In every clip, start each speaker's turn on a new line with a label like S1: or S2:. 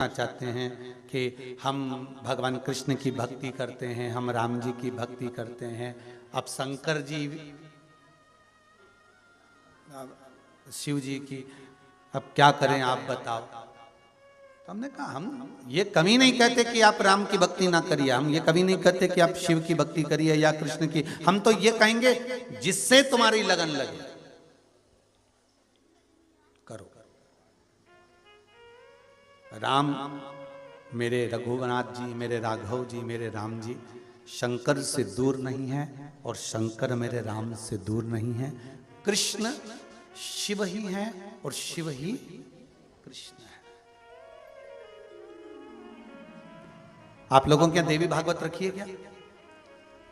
S1: चाहते हैं कि हम भगवान कृष्ण की भक्ति करते हैं, हम राम जी की भक्ति करते हैं। अब शंकर जी, शिव जी की, अब क्या करें आप बताओ। तो हमने कहा हम ये कभी नहीं कहते कि आप राम की भक्ति ना करिए, हम ये कभी नहीं कहते कि आप शिव की भक्ति करिए या कृष्ण की। हम तो ये कहेंगे जिससे तुम्हारी लगन लगे करो। राम मेरे रघुनाथ जी, मेरे राघव जी, मेरे राम जी शंकर से दूर नहीं है और शंकर मेरे राम से दूर नहीं है। कृष्ण शिव ही है और शिव ही कृष्ण है। आप लोगों के यहाँ देवी भागवत रखी है क्या?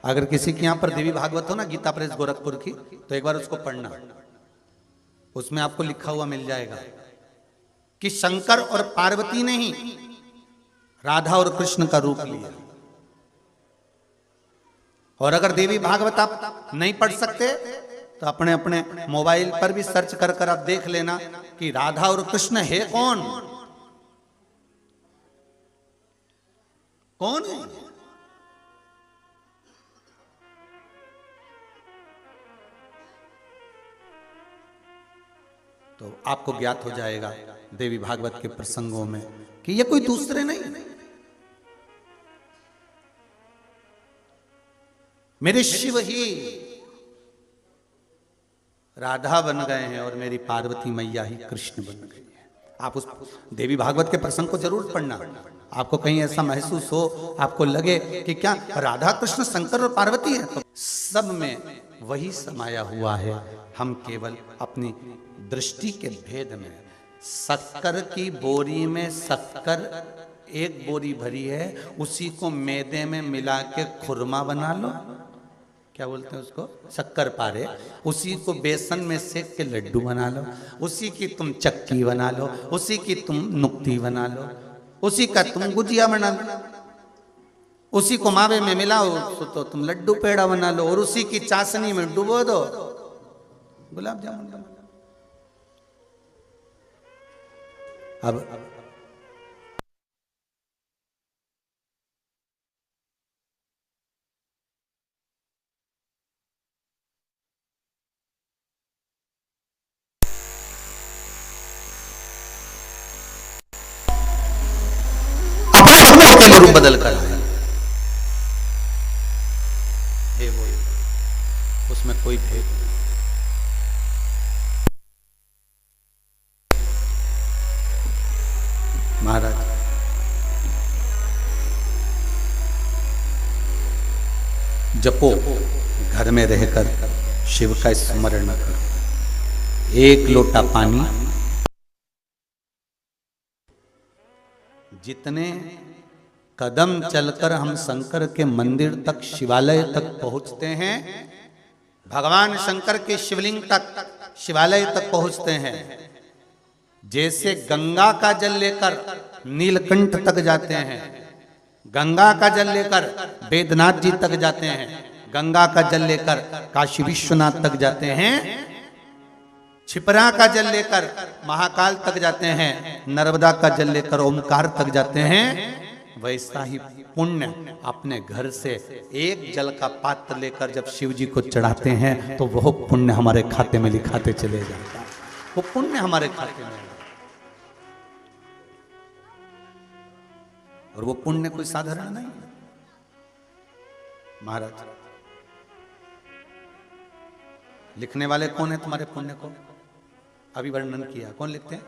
S1: अगर किसी के यहाँ पर देवी भागवत हो ना, गीता प्रेस गोरखपुर की, तो एक बार उसको पढ़ना, उसमें आपको लिखा हुआ मिल जाएगा कि शंकर और पार्वती ने ही राधा और कृष्ण का रूप लिया। और अगर देवी भागवत आप नहीं पढ़ सकते तो अपने अपने मोबाइल पर भी सर्च कर कर आप देख लेना कि राधा और कृष्ण है कौन कौन है। तो आपको ज्ञात हो जाएगा देवी भागवत के प्रसंगों में कि ये कोई दूसरे नहीं, मेरे शिव ही राधा बन गए हैं और मेरी पार्वती मैया ही कृष्ण बन गई है। आप उस देवी भागवत के प्रसंग को जरूर पढ़ना। आपको कहीं ऐसा महसूस हो, आपको लगे कि क्या राधा कृष्ण शंकर और पार्वती है, तो सब में वही समाया हुआ है। हम केवल अपनी दृष्टि के भेद में, शक्कर की बोरी में शक्कर एक बोरी भरी है, उसी को मैदे में मिला के खुरमा बना लो, क्या बोलते हैं उसको, शक्कर पारे, उसी को बेसन में सेक के लड्डू बना लो, उसी की तुम चक्की बना लो, उसी की तुम नुक्ती बना लो, उसी का तुम गुजिया बना लो, उसी को मावे में मिलाओ तो तुम लड्डू पेड़ा बना लो, और उसी की चाशनी में डुबो दो गुलाब जामुन बना लो। अब रूप बदल कर है वो, उसमें कोई भेद नहीं। महाराज जपो, घर में रहकर शिव का स्मरण करो। एक लोटा पानी, जितने कदम चलकर हम शंकर के मंदिर तक, शिवालय तक पहुंचते हैं, भगवान शंकर के शिवलिंग तक, शिवालय तक पहुंचते हैं, जैसे गंगा का जल लेकर नीलकंठ तक जाते हैं, गंगा का जल लेकर बैद्यनाथ जी तक जाते हैं, गंगा का जल लेकर काशी विश्वनाथ तक जाते हैं, छिपरा का जल लेकर महाकाल तक जाते हैं, नर्मदा का जल लेकर ओमकार तक जाते हैं, वैसा ही पुण्य अपने घर से एक जल का पात्र लेकर जब शिव जी को चढ़ाते हैं तो वह पुण्य हमारे खाते में लिखाते चले जाता है। वो पुण्य हमारे खाते में, और वो पुण्य कोई साधारण नहीं। महाराज लिखने वाले कौन है तुम्हारे पुण्य को? अभी वर्णन किया, कौन लिखते हैं?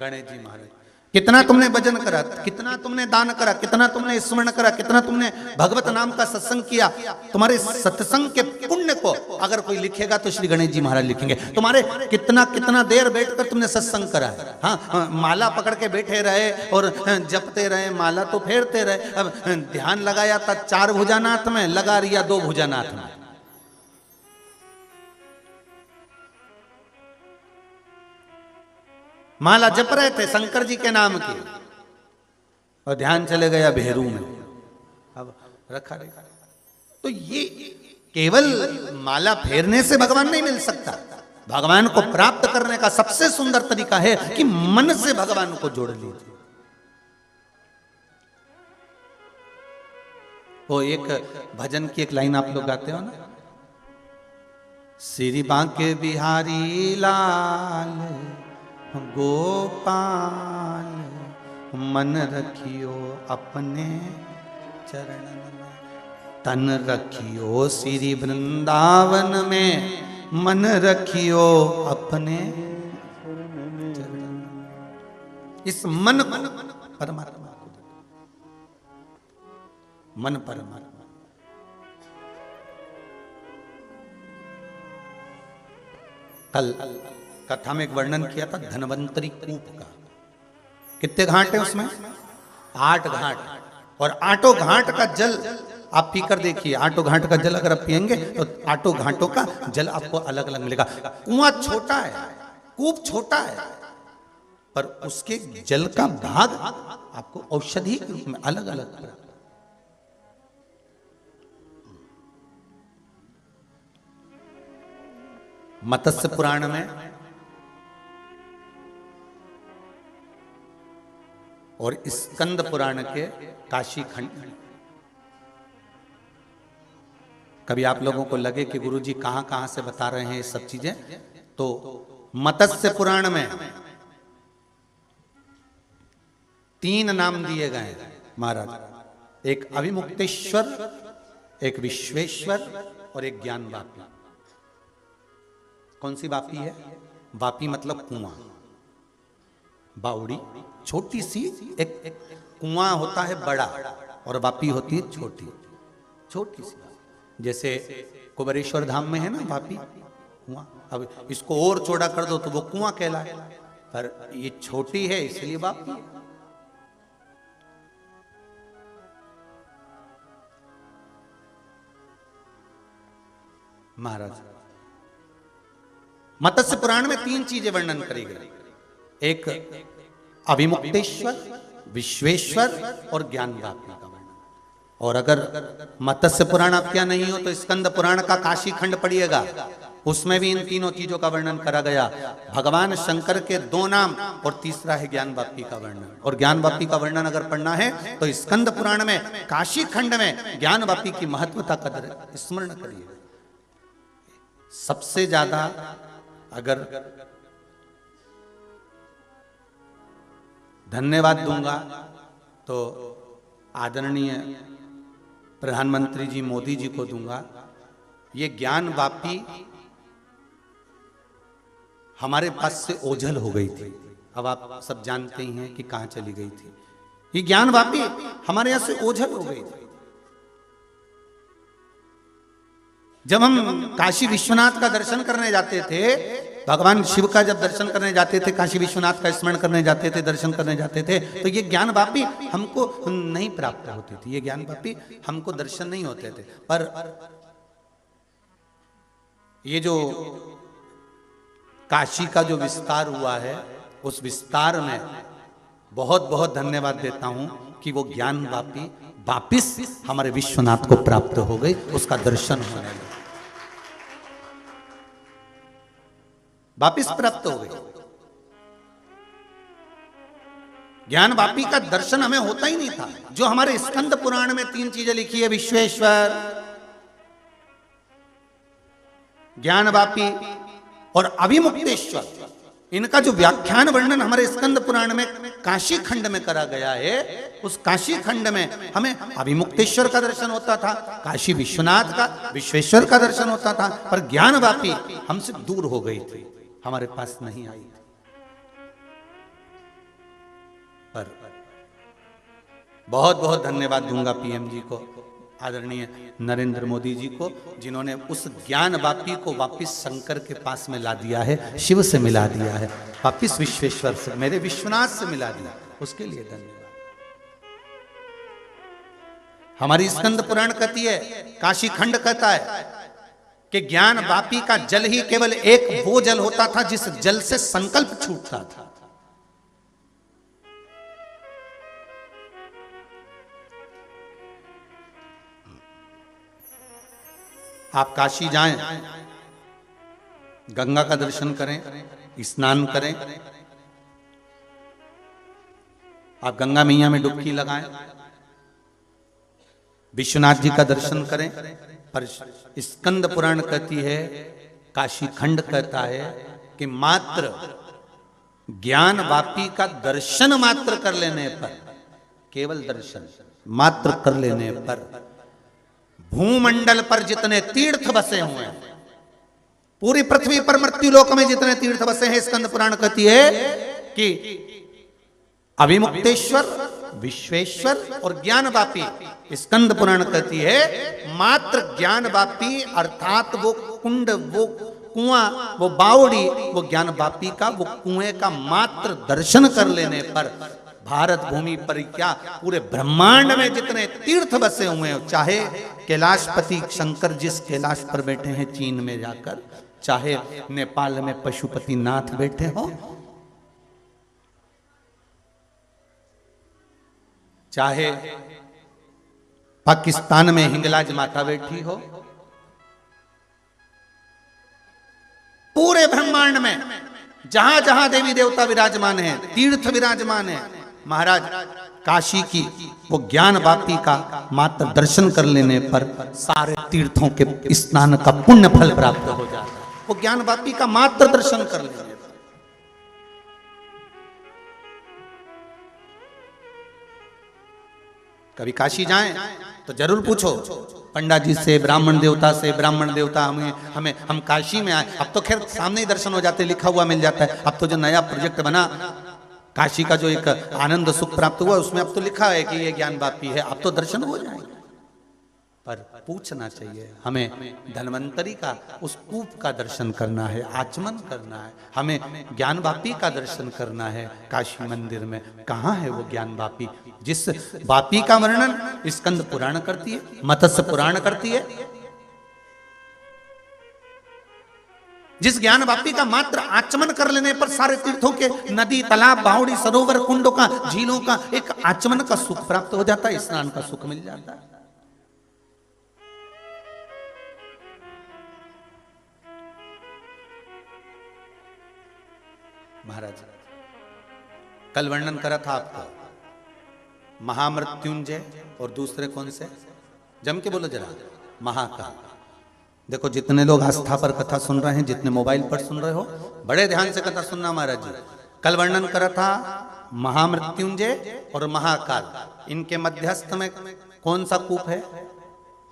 S1: गणेश जी महाराज। कितना तुमने भजन करा, कितना तुमने दान करा, कितना तुमने स्मरण करा, कितना तुमने भगवत नाम का सत्संग किया, तुम्हारे सत्संग के पुण्य को अगर कोई लिखेगा तो श्री गणेश जी महाराज लिखेंगे। तुम्हारे कितना कितना देर बैठकर तुमने सत्संग करा है। हाँ, माला पकड़ के बैठे रहे और जपते रहे, माला तो फेरते रहे, अब ध्यान लगाया था 4 भुजानाथ में, लगा रिया 2 भुजानाथ में। माला जप रहे थे शंकर जी के नाम की और ध्यान चले गया भेरू में, अब रखा रहेगा। तो ये केवल माला फेरने से भगवान नहीं मिल सकता। भगवान को प्राप्त करने का सबसे सुंदर तरीका है कि मन से भगवान को जोड़ लीजिए। वो एक भजन की एक लाइन आप लोग गाते हो ना, श्री बांके बिहारी लाल गोपाल मन रखियो अपने चरणन में, तन रखियो श्री वृंदावन में, मन रखियो अपने चरणन में। इस मन को परमात्मा को, मन परमात्मा। कल कथा में एक वर्णन किया था धन्वंतरी कूप का। कितने घाट है उसमें? 8 घाट। और 8 घाट का जल आप पीकर देखिए, 8 घाट का जल अगर आप पिएंगे तो 8 घाटों का जल आपको अलग अलग मिलेगा। कुआं छोटा है, कूप छोटा है, पर उसके जल का भाग आपको औषधि के रूप में अलग अलग। मत्स्य पुराण में और स्कंद पुराण के काशी खंड, कभी आप लोगों को लगे कि गुरुजी कहां कहां से बता रहे हैं ये सब चीजें, तो मत्स्य पुराण में 3 नाम दिए गए हैं महाराज। एक अभिमुक्तेश्वर, एक विश्वेश्वर और एक ज्ञान वापी। कौन सी वापी है? वापी मतलब कुआं, बावड़ी छोटी सी, एक कुआं होता है बड़ा और वापी होती है छोटी छोटी सी। जैसे कुबेरेश्वर धाम में है ना वापी कुआं, अब इसको और चौड़ा कर दो तो वो कुआं कहलाए, पर ये छोटी है इसलिए वापी। महाराज मत्स्य पुराण में 3 चीजें वर्णन करी गई, एक अभिमुक्तेश्वर, विश्वेश्वर और ज्ञान वापी का वर्णन। और अगर मत्स्य पुराण आप क्या नहीं हो तो स्कंद पुराण का काशी खंड पढ़िएगा, उसमें भी इन तीनों चीजों का वर्णन करा गया। भगवान शंकर के 2 नाम और तीसरा है ज्ञान वापी का वर्णन। और ज्ञान वापी का वर्णन अगर पढ़ना है तो स्कंद पुराण में काशी खंड में ज्ञान वापी की महत्वता का स्मरण करिए। सबसे ज्यादा अगर धन्यवाद दूंगा तो आदरणीय प्रधानमंत्री जी मोदी जी को दूंगा। ये ज्ञान वापी हमारे पास से ओझल हो गई थी, अब आप सब जानते ही हैं कि कहां चली गई थी। ये ज्ञान वापी हमारे यहां से ओझल हो गई थी। जब हम काशी विश्वनाथ का दर्शन करने जाते थे, भगवान शिव का जब दर्शन करने जाते थे, काशी विश्वनाथ का स्मरण करने जाते थे, दर्शन करने जाते थे, तो ये ज्ञान वापी हमको नहीं प्राप्त होती थी, ये ज्ञान वापी हमको दर्शन नहीं होते थे। पर ये जो काशी का जो विस्तार हुआ है, उस विस्तार में बहुत बहुत धन्यवाद देता हूं कि वो ज्ञान वापी वापिस हमारे विश्वनाथ को प्राप्त हो गई, उसका दर्शन होने लगा, वापिस प्राप्त हो गई। ज्ञान वापी का दर्शन हमें होता ही नहीं था। जो हमारे स्कंद पुराण में 3 चीजें लिखी है, विश्वेश्वर, ज्ञान वापी और अभिमुक्तेश्वर, इनका जो व्याख्यान वर्णन हमारे स्कंद पुराण में काशी खंड में करा गया है, उस काशी खंड में हमें अभिमुक्तेश्वर का दर्शन होता था, काशी विश्वनाथ का, विश्वेश्वर का दर्शन होता था, पर ज्ञान वापी हमसे दूर हो गई थी, हमारे पास नहीं आई थी। पर बहुत बहुत धन्यवाद दूंगा पीएम जी को, आदरणीय नरेंद्र मोदी जी को, जिन्होंने उस ज्ञान वापी को वापिस शंकर के पास में ला दिया है, शिव से मिला दिया है, वापिस विश्वेश्वर से, मेरे विश्वनाथ से मिला दिया, उसके लिए धन्यवाद। हमारी स्कंद पुराण कहती है, काशी खंड कहता है कि ज्ञान वापी का जल ही केवल एक वो जल होता था जिस जल से संकल्प छूटता था। आप काशी जाएं, गंगा का दर्शन करें, स्नान करें, आप गंगा मैया में डुबकी लगाएं, विश्वनाथ जी का दर्शन करें, पर स्कंद पुराण कहती है, काशी खंड कहता है कि मात्र ज्ञान वापी का दर्शन मात्र कर लेने पर, केवल दर्शन मात्र कर लेने पर भूमंडल पर जितने तीर्थ बसे हुए हैं, पूरी पृथ्वी पर मृत्युलोक में जितने तीर्थ बसे हैं, स्कंद पुराण कहती है कि अभिमुक्तेश्वर, विश्वेश्वर और ज्ञान वापी, स्कंद पुराण कहती है मात्र ज्ञान वापी अर्थात वो कुंड, वो कुआं, वो बावड़ी, वो ज्ञान वापी का वो कुएं का मात्र दर्शन कर लेने पर भारत भूमि पर क्या पूरे ब्रह्मांड में जितने तीर्थ बसे हुए हैं, चाहे कैलाशपति शंकर जिस कैलाश पर बैठे हैं चीन में जाकर, चाहे नेपाल में पशुपति नाथ बैठे हो, चाहे पाकिस्तान में हिंगलाज माता बैठी हो, पूरे ब्रह्मांड में जहां जहां देवी देवता विराजमान हैं, तीर्थ विराजमान हैं, महाराज काशी की वो ज्ञान वापी का मात्र दर्शन कर लेने पर सारे तीर्थों के स्नान का पुण्य फल प्राप्त हो जाता है। वो ज्ञान वापी का मात्र दर्शन कर लेने पर। कभी काशी जाएं तो जरूर पूछो पंडा जी से, ब्राह्मण देवता से, ब्राह्मण देवता हम काशी में आए। अब तो खैर सामने ही दर्शन हो जाते, लिखा हुआ मिल जाता है। अब तो जो नया प्रोजेक्ट बना काशी का, जो एक आनंद सुख प्राप्त हुआ, उसमें अब तो लिखा है कि ये ज्ञान वापी है, अब तो दर्शन हो जाएंगे। पर पूछना चाहिए, हमें धन्वंतरी का उस कूप का दर्शन करना है, आचमन करना है, हमें ज्ञान वापी का दर्शन करना है। काशी मंदिर में कहाँ है वो ज्ञान वापी, जिस वापी का वर्णन स्कंद पुराण करती है, मत्स्य पुराण करती है, जिस ज्ञान वापी का मात्र आचमन कर लेने पर सारे तीर्थों के नदी, तालाब, बावड़ी, सरोवर, कुंडों का, झीलों का एक आचमन का सुख प्राप्त हो जाता है, स्नान का सुख मिल जाता है। महाराज कल वर्णन करा था आपका महामृत्युंजय, और दूसरे कौन से, जम के बोलो जरा, महाकाल। देखो जितने लोग आस्था पर कथा सुन रहे हैं, जितने मोबाइल पर सुन रहे हो, बड़े ध्यान से कथा सुनना महाराज जी। कल वर्णन करा था महामृत्युंजय और महाकाल, इनके मध्यस्थ में कौन सा कूप है,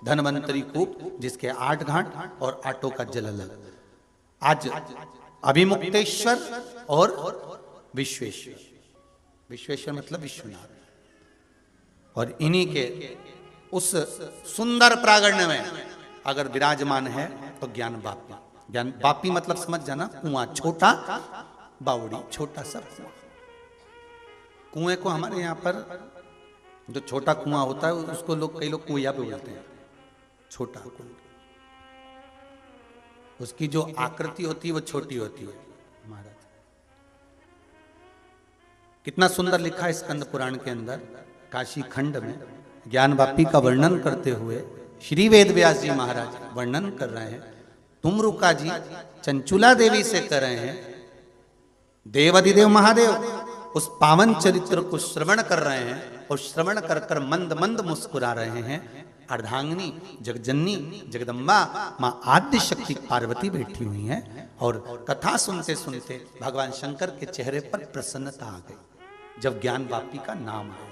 S1: धन्वंतरी कूप, जिसके 8 घाट और 8 का जल अलग। आज अभिमुक्तेश्वर और विश्वेश्वर, विश्वेश्वर मतलब विश्वनाथ, और इन्हीं के उस सुंदर प्रागण्य में अगर विराजमान है तो ज्ञान वापी। ज्ञान वापी मतलब समझ जाना, कुआं, छोटा बावड़ी, छोटा सा कुआं। कुएं को हमारे यहाँ पर जो छोटा कुआं होता है उसको लोग, कई लोग कुइया पे बोलते हैं, छोटा कुआं। उसकी जो आकृति होती है वो छोटी होती है। महाराज कितना सुंदर लिखा है स्कंद पुराण के अंदर, काशी खंड में ज्ञान वापी का वर्णन करते हुए श्री वेद व्यास जी महाराज वर्णन कर रहे हैं। तुमरुका जी चंचुला देवी से कर रहे हैं, देवाधिदेव महादेव उस पावन चरित्र को श्रवण कर रहे हैं, और श्रवण कर कर मंद मंद मुस्कुरा रहे हैं। अर्धांगिनी जगजननी जगदम्बा माँ आद्य शक्ति पार्वती बैठी हुई हैं, और कथा सुनते सुनते भगवान शंकर के चेहरे पर प्रसन्नता आ गई जब ज्ञान वापी का नाम आया।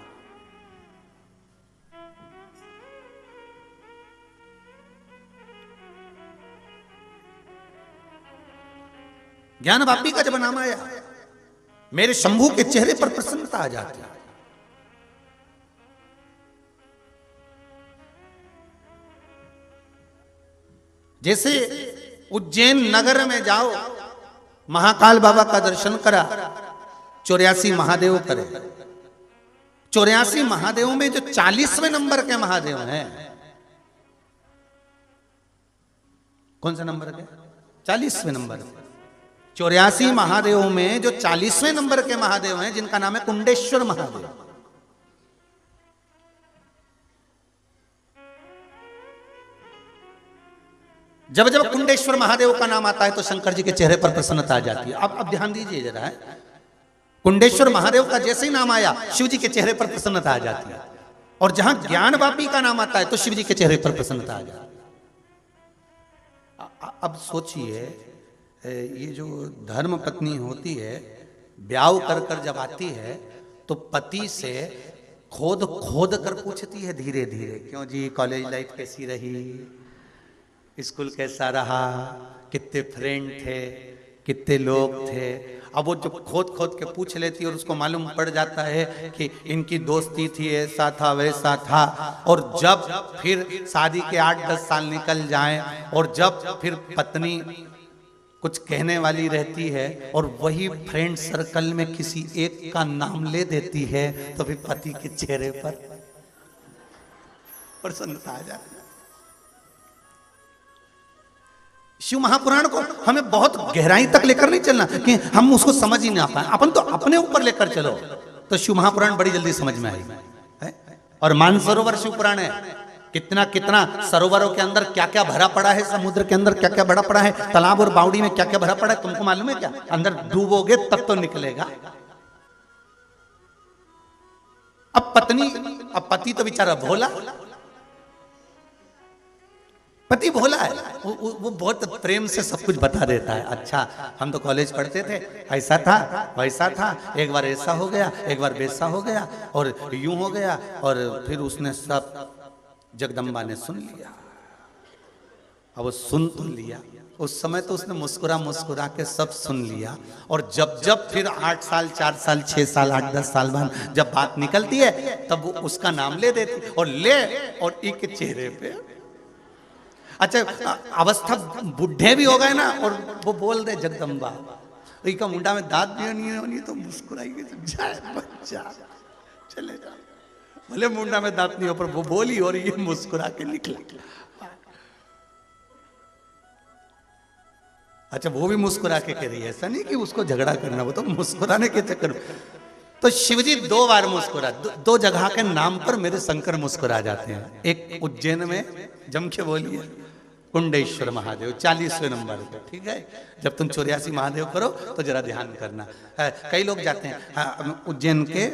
S1: ज्ञान वापी का जब नाम आया, मेरे शंभू के चेहरे पर प्रसन्नता आ जाती है। जैसे उज्जैन नगर में जाओ, महाकाल बाबा का दर्शन करा, 84 महादेव करे। 84 महादेवों में जो 40वें नंबर के महादेव हैं, कौन सा नंबर के, 40वें नंबर। 84 महादेवों में जो 40वें नंबर के महादेव हैं, जिनका नाम है कुंडेश्वर महादेव। जब जब कुंडेश्वर महादेव का नाम आता है तो शंकर जी के चेहरे पर प्रसन्नता आ जाती है। अब ध्यान दीजिए जरा, है कुंडेश्वर महादेव का जैसे ही नाम आया, शिव जी के चेहरे पर प्रसन्नता आ जाती है। और जहां ज्ञान वापी का नाम आता है तो शिव जी के चेहरे पर प्रसन्नता आ जाती। अब सोचिए, ये जो धर्म पत्नी होती है, ब्याह कर कर जब आती है तो पति से खोद खोद कर पूछती है धीरे धीरे, क्यों जी कॉलेज लाइफ कैसी रही, स्कूल कैसा रहा, कितने फ्रेंड थे, कितने लोग थे। अब वो जब खोद खोद के पूछ लेती है और उसको मालूम पड़ जाता है कि इनकी दोस्ती थी, ऐसा था वैसा था, और जब फिर शादी के 8-10 साल निकल जाएं और जब फिर पत्नी कुछ कहने वाली रहती है और वही फ्रेंड सर्कल में किसी एक का नाम ले देती है तो फिर पति के चेहरे पर प्रसन्नता आ जाती है। शिव महापुराण को हमें बहुत गहराई तक लेकर नहीं चलना कि हम उसको समझ ही ना पाए, अपन तो अपने ऊपर लेकर चलो तो शिव महापुराण बड़ी जल्दी समझ में आएगी। और मानसरोवर शिव पुराण है, कितना कितना सरोवरों के अंदर क्या क्या भरा पड़ा है, समुद्र के अंदर क्या क्या भरा पड़ा है, तालाब और बावड़ी में क्या क्या भरा पड़ा है, तुमको मालूम है क्या? अंदर डूबोगे तब तो निकलेगा। अब पति तो बेचारा भोला, पति भोला है, वो बहुत प्रेम से सब कुछ बता देता है। अच्छा हम तो कॉलेज पढ़ते थे, ऐसा था वैसा था, एक बार ऐसा हो गया, एक बार वैसा हो गया, और यूं हो गया, और फिर उसने सब जगदम्बा ने सुन लिया। अब वो सुन तो लिया, उस समय तो उसने मुस्कुरा मुस्कुरा के सब सुन लिया, और जब जब फिर 8 साल 4 साल 6 साल 8-10 साल बाद जब बात निकलती है तब वो उसका नाम ले देती और ले और एक चेहरे पे। अच्छा अवस्था बुढ़े भी हो गए ना और वो बोल दे जगदम्बा, का मुंडा में दांत भी नहीं होनी तो मुस्कुराएगी, जाए बच्चा चले जा, भले मुंडा में दांत नहीं हो पर वो बोली और ये मुस्कुरा के निकला। अच्छा वो भी मुस्कुरा के कह रही है, ऐसा नहीं कि उसको झगड़ा करना, वो तो मुस्कुराने के चक्कर में। तो शिवजी 2 बार मुस्कुरा, 2 जगह के नाम पर मेरे शंकर मुस्कुरा जाते हैं। एक उज्जैन में जम के बोलिए कुंडेश्वर महादेव 40वें नंबर पे, ठीक है। जब तुम 84 महादेव करो तो जरा ध्यान करना। कई लोग जाते हैं, उज्जैन के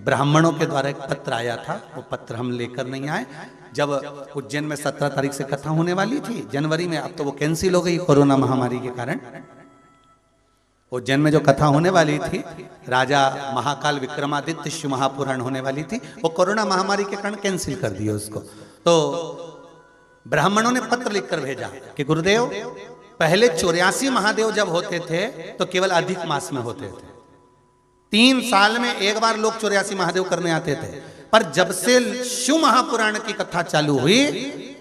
S1: ब्राह्मणों के द्वारा एक पत्र आया था, वो पत्र हम लेकर नहीं आए। जब उज्जैन में 17 तारीख से कथा होने वाली थी जनवरी में, अब तो वो कैंसिल हो गई कोरोना महामारी के कारण। उज्जैन में जो कथा होने वाली थी राजा महाकाल विक्रमादित्य शिव महापुराण होने वाली थी, वो कोरोना महामारी के कारण कैंसिल कर दिया उसको। तो ब्राह्मणों ने पत्र लिखकर भेजा कि गुरुदेव पहले 84 महादेव जब होते थे तो केवल अधिक मास में होते थे, 3 साल में एक बार लोग 84 महादेव करने आते थे, पर जब से शिव महापुराण की कथा चालू हुई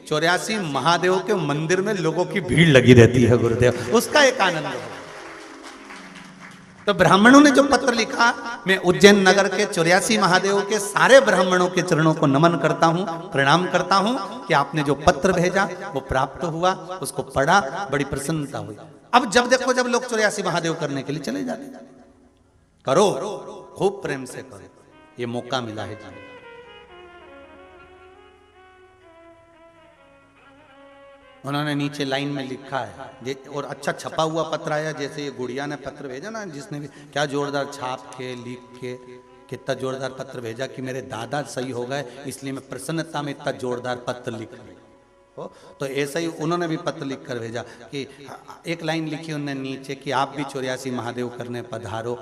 S1: 84 महादेव के मंदिर में लोगों की भीड़ लगी रहती है गुरुदेव, उसका एक आनंद है। तो ब्राह्मणों ने जो पत्र लिखा, मैं उज्जैन नगर के 84 महादेव के सारे ब्राह्मणों के चरणों को नमन करता हूं, प्रणाम करता हूं कि आपने जो पत्र भेजा वो प्राप्त हुआ, उसको पढ़ा, बड़ी प्रसन्नता हुई। अब जब देखो जब लोग 84 महादेव करने के लिए चले जाते, करो खूब प्रेम से करो, ये मौका मिला है जाने। उन्होंने नीचे लाइन में लिखा है और अच्छा छपा हुआ पत्र आया, जैसे ये गुड़िया ने पत्र भेजा ना, जिसने भी क्या जोरदार छाप के लिख के कितना जोरदार पत्र भेजा कि मेरे दादा सही हो गए, इसलिए मैं प्रसन्नता में इतना जोरदार पत्र लिख रही। तो ऐसा ही उन्होंने भी पत्र लिख कर भेजा कि एक लाइन लिखी उन्होंने नीचे कि आप भी 84 महादेव करने पधारो।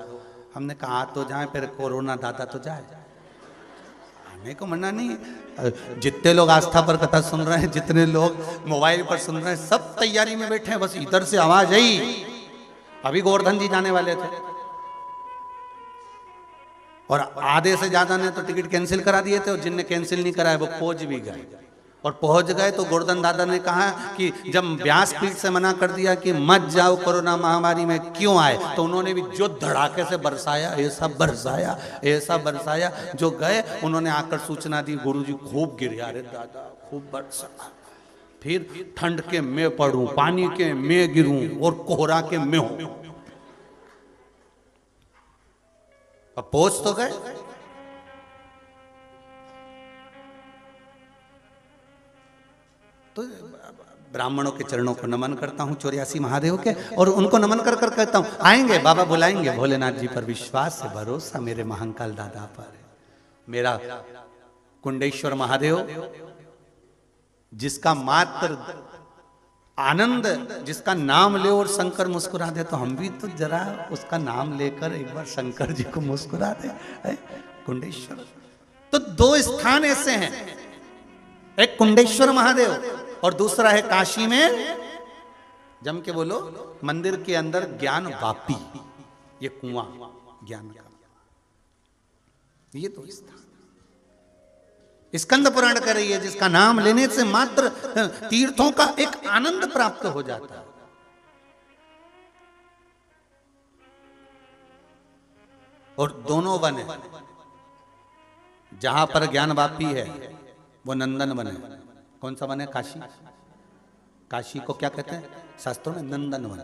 S1: हमने कहा तो जाए, फिर कोरोना दादा तो जाए, आने को मना नहीं। जितने लोग आस्था पर कथा सुन रहे हैं, जितने लोग मोबाइल पर सुन रहे हैं, सब तैयारी में बैठे हैं, बस इधर से आवाज आई। अभी गोवर्धन जी जाने वाले थे और आधे से ज्यादा ने तो टिकट कैंसिल करा दिए थे, और जिनने कैंसिल नहीं कराया वो पहुंच भी गए। और पहुंच गए तो गोवर्धन दादा ने कहा कि जब व्यासपीठ से मना कर दिया कि मत जाओ कोरोना महामारी में, क्यों आए, तो उन्होंने भी जो धड़ाके से बरसाया, ऐसा बरसाया, ऐसा बरसाया, जो गए उन्होंने आकर सूचना दी, गुरुजी खूब गिरे, अरे दादा खूब बरसा, फिर ठंड के मैं पड़ूं, पानी के मैं गिरूं और कोहरा के मैं हूं। अब पहुंच तो गए। तो ब्राह्मणों के चरणों को नमन करता हूं 84 महादेव के, और उनको नमन कर कर कहता हूं आएंगे बाबा, बुलाएंगे। भोलेनाथ जी पर विश्वास है, भरोसा मेरे महाकाल दादा पर है। मेरा कुंडेश्वर महादेव, जिसका मात्र आनंद, जिसका नाम ले और शंकर मुस्कुरा दे, तो हम भी तो जरा उसका नाम लेकर एक बार शंकर जी को मुस्कुरा दे। कुंडेश्वर। तो दो स्थान ऐसे हैं, एक कुंडेश्वर महादेव और दूसरा है काशी में, जम के बोलो, मंदिर के अंदर ज्ञान वापी, ये कुआं ज्ञान का, ये दो स्थान। स्कंद पुराण कर रही है, जिसका नाम लेने से मात्र तीर्थों का एक आनंद प्राप्त हो जाता है। और दोनों वन है, जहां पर ज्ञान वापी है वो नंदन वन है। कौन सा वन है? काशी। काशी को क्या कहते हैं शास्त्रों में? नंदन वन।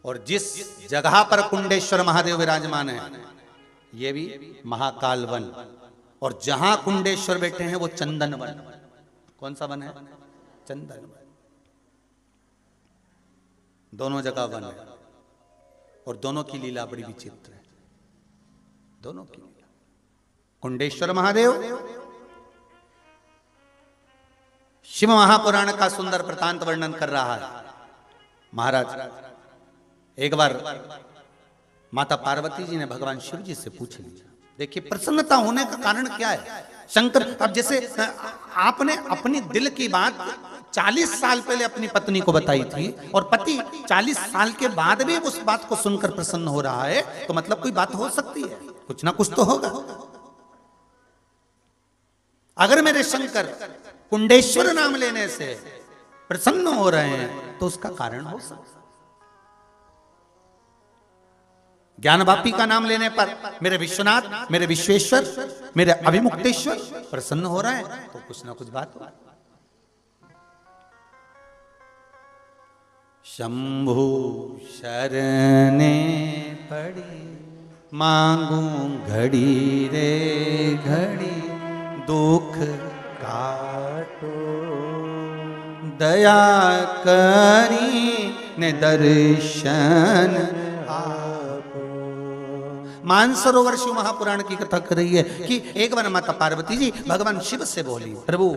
S1: और जिस जगह पर कुंडेश्वर महादेव विराजमान है, ये भी महाकाल वन। और जहां कुंडेश्वर बैठे हैं वो चंदन वन। कौन सा वन है? चंदन वन। दोनों जगह वन है और दोनों की लीला बड़ी विचित्र है। दोनों की लीला। कुंडेश्वर महादेव शिव महापुराण का सुंदर वृतांत वर्णन कर रहा है। महाराज एक बार माता पार्वती जी ने भगवान शिव जी से पूछ लिया। देखिए प्रसन्नता होने का कारण क्या है? शंकर, अब जैसे आपने अपनी दिल की बात 40 साल पहले अपनी पत्नी को बताई थी और पति 40 साल के बाद भी उस बात को सुनकर प्रसन्न हो रहा है, तो मतलब कोई बात हो सकती है, कुछ ना कुछ तो होगा। अगर मेरे शंकर कुंडेश्वर नाम लेने से प्रसन्न हो रहे हैं तो उसका कारण हो सकता है। ज्ञानवापी का नाम लेने पर मेरे विश्वनाथ, मेरे विश्वेश्वर, मेरे अभिमुक्तेश्वर प्रसन्न हो रहे हैं, तो कुछ ना कुछ बात हो। शंभु शरणे पड़ी मांगू घड़ी रे घड़ी, दुख काटो दया करी ने दर्शन आपो। मानसरोवर शिव महापुराण की कथा कर रही है कि एक बार माता पार्वती जी भगवान शिव से बोली, प्रभु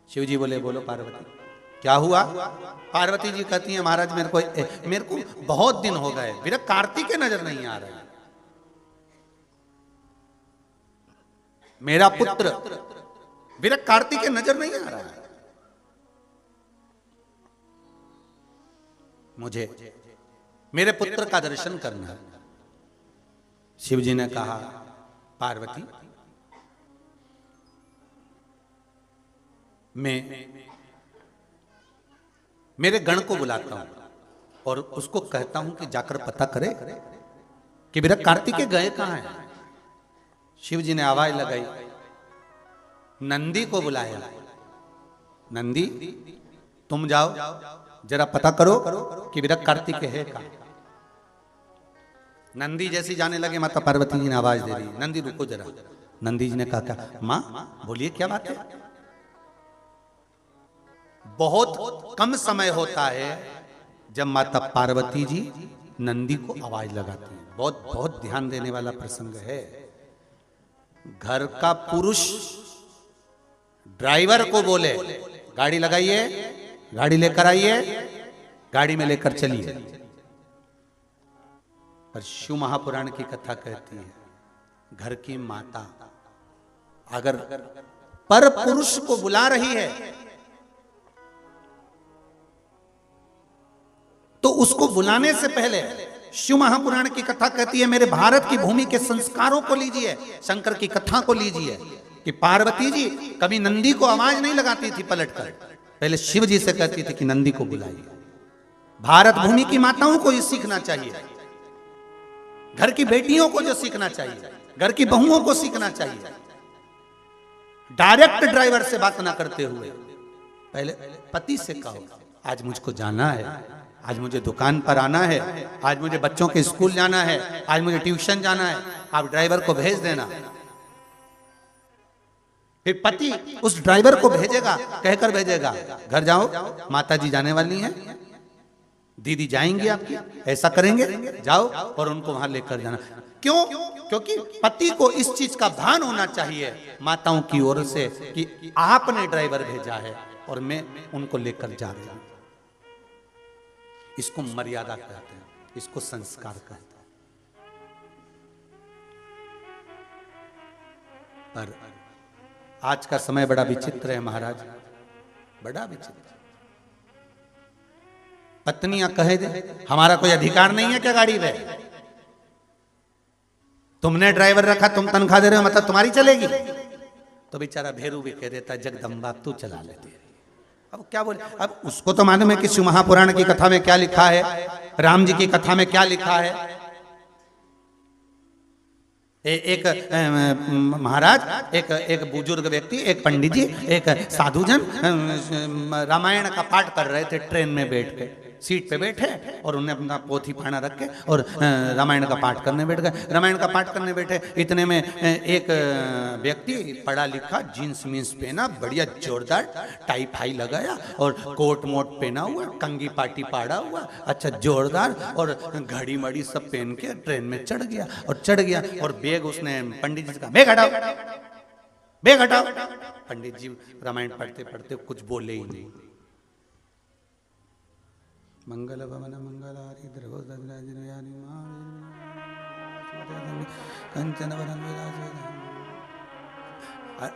S1: शिव जी बोले, बोलो पार्वती क्या हुआ? पार्वती जी कहती है, महाराज मेरे को बहुत दिन हो गए, मेरा कार्तिक नजर नहीं आ रहा है, मेरा पुत्र मेरा कार्तिक नजर नहीं आ रहा है, मुझे मेरे पुत्र का दर्शन करना है। शिव जी ने कहा, पार्वती मैं मेरे गण को बुलाता हूं और उसको कहता हूं कि जाकर पता करे कि मेरा कार्तिकेय गए कहां है। शिव जी ने आवाज लगाई, नंदी को बुलाया, नंदी तुम जाओ जरा पता करो कि मेरा कार्तिकेय है कहां। नंदी जैसी जाने लगे, माता पार्वती जी ने आवाज दे दी, नंदी रुको जरा। नंदी जी ने कहा, क्या मां बोलिए क्या बात है? बहुत कम समय होता है जब माता पार्वती जी नंदी को आवाज लगाती है। बहुत बहुत ध्यान देने वाला प्रसंग है। घर का पुरुष ड्राइवर को बोले, गाड़ी लगाइए, गाड़ी लेकर आइए, गाड़ी में लेकर चलिए। पर शिव महापुराण की कथा कहती है, घर की माता अगर पर पुरुष को बुला रही है तो उसको बुलाने से पहले शिव महापुराण की कथा कहती है, मेरे भारत की भूमि के संस्कारों को लीजिए, शंकर की कथा को लीजिए कि पार्वती जी कभी नंदी को आवाज नहीं लगाती थी पलटकर, पहले शिव जी से कहती थी कि नंदी को बुलाइए। भारत भूमि की माताओं को ये सीखना चाहिए, घर की बेटियों को जो सीखना चाहिए, घर की बहुओं को सीखना चाहिए। डायरेक्ट ड्राइवर से बात ना करते हुए पहले पति से कहो, आज मुझको जाना है, आज मुझे दुकान पर आना है, आज मुझे बच्चों के स्कूल जाना है, आज मुझे ट्यूशन जाना है, आप ड्राइवर को भेज देना। फिर पति उस ड्राइवर को भेजेगा, कहकर भेजेगा, घर जाओ माता जी जाने वाली हैं, दीदी जाएंगी आपकी, ऐसा करेंगे, जाओ और उनको वहां लेकर जाना। क्यों? क्योंकि पति को इस चीज का भान होना चाहिए माताओं की ओर से कि आपने ड्राइवर भेजा है और मैं उनको लेकर जा रही हूं। इसको मर्यादा कहते हैं, इसको संस्कार कहते हैं। पर आज का समय बड़ा विचित्र है महाराज, बड़ा विचित्र। पत्नियां कहे दे हमारा कोई अधिकार नहीं है क्या गाड़ी में? तुमने ड्राइवर रखा, तुम तनख्वाह दे रहे हो, मतलब तुम्हारी चलेगी? तो बेचारा भेरू भी कह देता जगदम्बा तू चला लेती। अब क्या बोले? अब उसको तो मालूम है कि शिव महापुराण की कथा में क्या लिखा है, राम जी की कथा में क्या लिखा है। एक महाराज, एक बुजुर्ग व्यक्ति, एक पंडित जी, एक साधुजन रामायण का पाठ कर रहे थे ट्रेन में बैठ के, सीट पे बैठे और उन्हें अपना पोथी पाना रख के और रामायण का पाठ करने बैठ गए। रामायण का पाठ करने बैठे, इतने में एक व्यक्ति पढ़ा लिखा, जीन्स मीन्स पहना, बढ़िया जोरदार टाई फाई लगाया और कोट मोट पहना हुआ, कंगी पाटी पाड़ा हुआ, अच्छा जोरदार, और घड़ी मड़ी सब पहन के ट्रेन में चढ़ गया और बैग उसने पंडित जी का, बैग हटाओ, बैग हटाओ। पंडित जी रामायण पढ़ते पढ़ते कुछ बोले ही नहीं। मंगल भवन मंगलारी कंचन वरन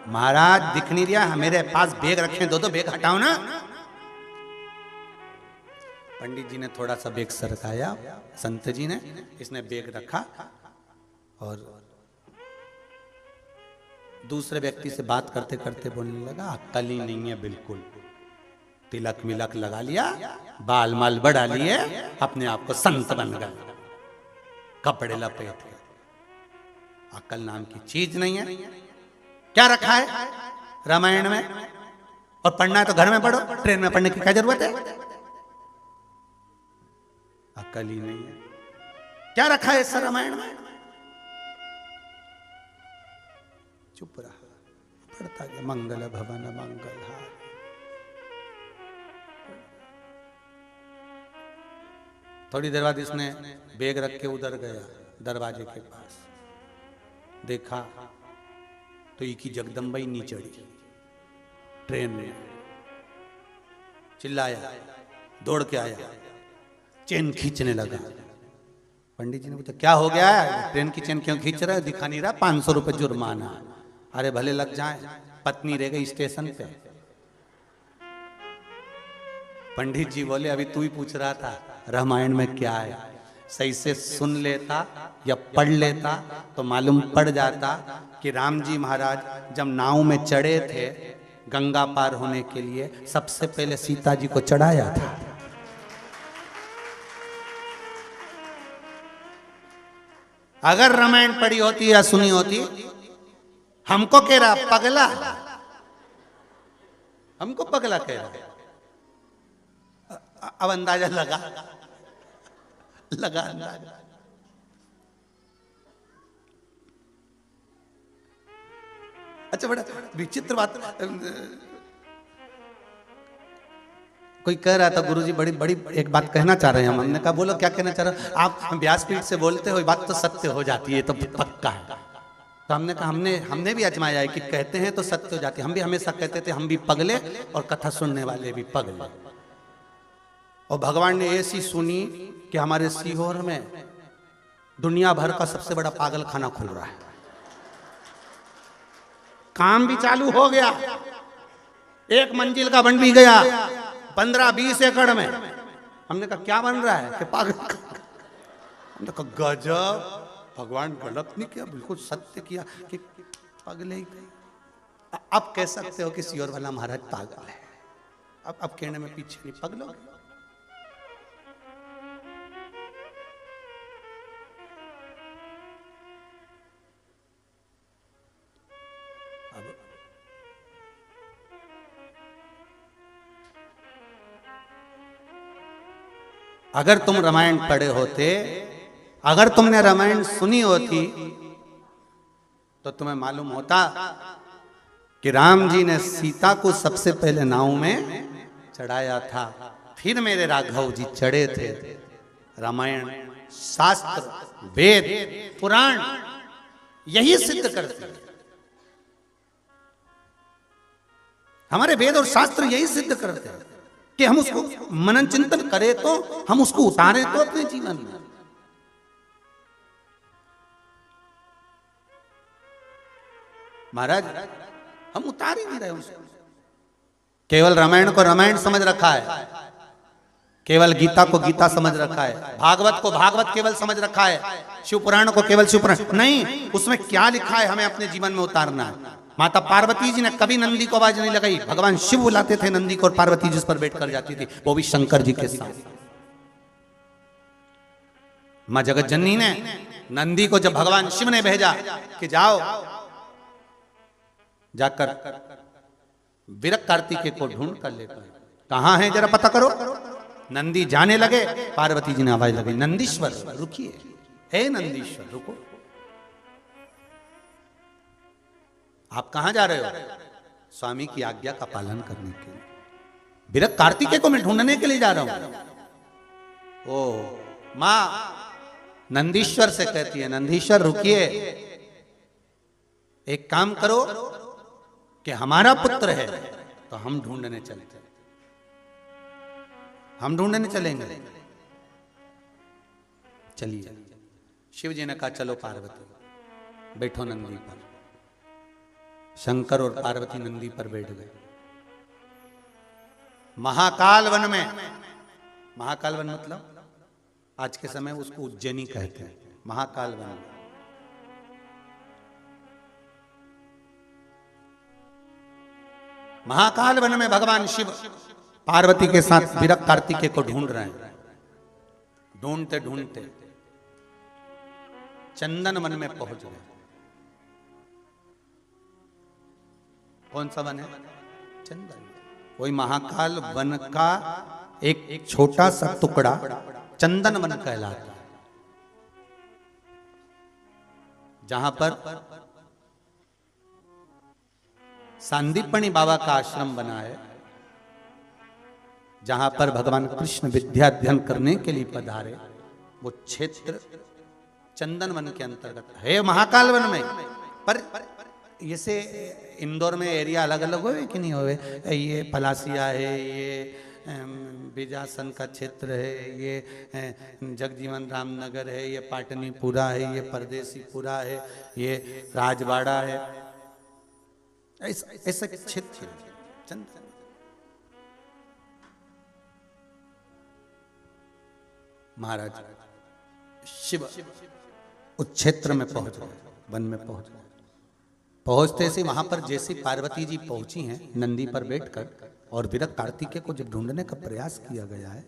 S1: महाराज दिख नहीं रहा, मेरे पास बैग रखे, दो बैग हटाओ ना। पंडित जी ने थोड़ा सा बैग सरकाया, संत जी ने, इसने बैग रखा और दूसरे व्यक्ति से बात करते करते बोलने लगा, अक्ल ही नहीं है बिल्कुल, तिलक मिलक लगा लिया, बाल माल बढ़ा लिए, अपने आप को संत बन गए, कपड़े लपेट के। अक्ल नाम की चीज नहीं है। क्या रखा है रामायण में? और पढ़ना है तो घर में पढ़ो, ट्रेन में पढ़ने की क्या जरूरत है? अक्ल ही नहीं है। क्या रखा है इस रामायण में? चुप रहा, पढ़ता गया, मंगल भवन मंगल हार। थोड़ी देर बाद इसने बैग रख के उधर गया दरवाजे के पास, देखा तो ये की जगदम्बा ही नहीं चढ़ी ट्रेन में। चिल्लाया, दौड़ के आया, चेन खींचने लगा। पंडित जी ने पूछा क्या हो गया है, ट्रेन की चेन क्यों खींच रहा है? दिखा नहीं रहा, 500 रुपए जुर्माना। अरे भले लग जाए, पत्नी रह गई स्टेशन पे। पंडित जी बोले अभी तू ही पूछ रहा था रामायण में क्या है, सही से सुन लेता या पढ़ लेता तो मालूम पड़ जाता कि राम जी महाराज जब नाव में चढ़े थे गंगा पार होने के लिए, सबसे पहले सीता जी को चढ़ाया था। अगर रामायण पढ़ी होती या सुनी होती, हमको कह रहा पगला, हमको पगला कह रहा। अब अंदाजा लगा अंदाजा। अच्छा बड़ा विचित्र बात, कोई कह रहा था गुरुजी बड़ी बड़ी एक बात कहना चाह रहे हैं हम। हमने कहा बोलो क्या कहना चाह रहे हो आप? व्यासपीठ से बोलते हो, बात तो सत्य हो जाती है, तो पक्का है। तो हमने कहा हमने भी आजमाया है कि कहते हैं तो सत्य हो जाती है। हम भी हमेशा कहते थे हम भी पगले और कथा सुनने वाले भी पगले। और भगवान ने ऐसी सुनी कि हमारे सीहोर में दुनिया भर का सबसे बड़ा पागल खाना खुल रहा है। काम भी चालू हो गया, एक मंजिल का बन भी गया 15-20 एकड़ में। हमने कहा क्या बन रहा है? कि पागल। हमने कहा गजब, भगवान गलत नहीं किया, बिल्कुल सत्य किया कि पगले ही। अब कह सकते हो कि सीहोर वाला महाराज पागल है, अब कहने में पीछे नहीं, पगलो। अगर तुम रामायण पढ़े होते, अगर तुमने रामायण सुनी होती तो तुम्हें मालूम होता कि राम जी ने सीता को सबसे पहले नाव में चढ़ाया था, फिर मेरे राघव जी चढ़े थे। रामायण, शास्त्र, वेद, पुराण यही सिद्ध करते हैं। हमारे वेद और शास्त्र यही सिद्ध करते हैं कि हम उसको मनन चिंतन करें तो हम उसको उतारें तो अपने जीवन में। महाराज हम उतार ही नहीं रहे उसको। केवल रामायण को रामायण समझ रखा है, केवल गीता को गीता समझ रखा है, भागवत को भागवत केवल समझ रखा है, शिव पुराण को केवल शिव पुराण नहीं। उसमें क्या लिखा है हमें अपने जीवन में उतारना है। माता पार्वती जी ने कभी नंदी को आवाज नहीं लगाई, भगवान शिव बुलाते थे नंदी को और पार्वती जिस पर बैठ कर जाती थी, वो भी शंकर जी के साथ। मां जगत जननी ने नंदी को जब भगवान शिव ने भेजा कि जाओ जाकर विरक कार्तिकेय को ढूंढ कर लेकर, कहां है जरा पता करो। नंदी जाने लगे, पार्वती जी ने आवाज लगाई, नंदीश्वर रुकिए, हे नंदीश्वर रुको, आप कहां जा रहे हो? स्वामी की आज्ञा का पालन करने के लिए, विरक कार्तिकेय को मैं ढूंढने के लिए जा रहा हूं। ओ मां नंदीश्वर से कहती है, नंदीश्वर रुकिए, एक काम करो कि हमारा पुत्र है तो हम ढूंढने चलते, हम ढूंढने चलेंगे, चलिए। शिव जी ने कहा चलो पार्वती बैठो नंदी पर। शंकर और पार्वती नंदी पर बैठ गए। महाकाल वन में, महाकाल वन मतलब आज के समय उसको उज्जैनी कहते हैं, महाकाल वन। महाकाल वन में भगवान शिव पार्वती के साथ विरक कार्तिकेय को ढूंढ रहे हैं। ढूंढते ढूंढते चंदन वन में पहुंच गए। कौन सा वन है? चंदन। वही महाकाल वन का एक छोटा सा टुकड़ा चंदन वन कहलाता है, जहां पर सांदीपनी बाबा का आश्रम बना है, जहां पर भगवान कृष्ण विद्या अध्ययन करने के लिए पधारे। वो क्षेत्र चंदन वन के अंतर्गत है, महाकाल वन में। पर जैसे इंदौर में एरिया अलग अलग हुए कि नहीं हुए, ये पलासिया है, ये बीजासन का क्षेत्र है, ये जगजीवन रामनगर है, ये पाटनीपुरा है, ये परदेसीपुरा है, ये राजवाड़ा है, ऐसा क्षेत्र चंदन। महाराज शिव उस क्षेत्र में पहुंच गए, वन में पहुंच गए। पहुंचते से वहां पर जैसे पार्वती जी पहुंची हैं नंदी पर बैठकर, और विरक कार्तिकेय को जब ढूंढने का प्रयास किया गया है,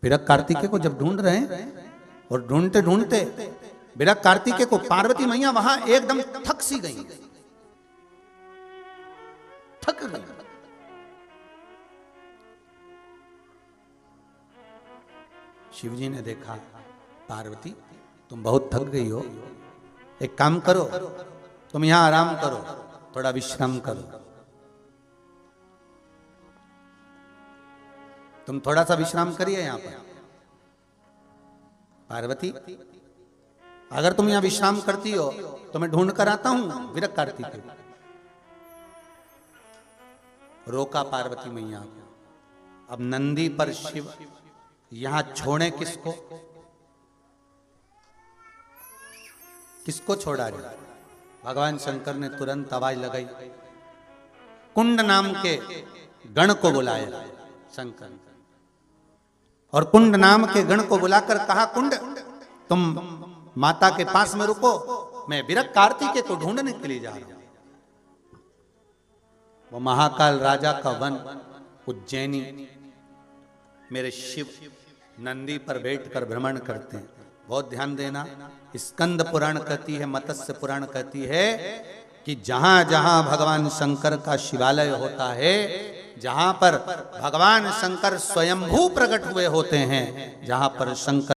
S1: विरक कार्तिकेय को जब ढूंढ रहे हैं और ढूंढते ढूंढते विरक कार्तिकेय को पार्वती मैया वहां एकदम थक सी गई, थक गई। शिव जी ने देखा, पार्वती तुम बहुत थक गई हो, एक काम करो, तुम यहां आराम करो, थोड़ा विश्राम करो, तुम थोड़ा सा विश्राम करिए यहां पर। पार्वती अगर तुम यहां विश्राम करती हो तो मैं ढूंढ कर आता हूं विरक कार्तिकेय। रोका पार्वती मैया को। अब नंदी पर शिव यहां छोड़े किसको? किसको छोड़ा जाए? भगवान शंकर ने तुरंत आवाज लगाई, कुंड नाम के गण को बुलाया शंकर, और कुंड नाम के गण को बुलाकर कहा, कुंड तुम माता के पास में रुको, मैं विरक कार्तिकेय को ढूंढने के लिए जा रहा हूं। वो महाकाल राजा का वन उज्जैनी, मेरे शिव नंदी पर बैठकर भ्रमण करते हैं। बहुत ध्यान देना, स्कंद पुराण कहती है, मत्स्य पुराण कहती है कि जहां जहां भगवान शंकर का शिवालय होता है, जहां पर भगवान शंकर स्वयंभू प्रकट हुए होते हैं, जहां पर शंकर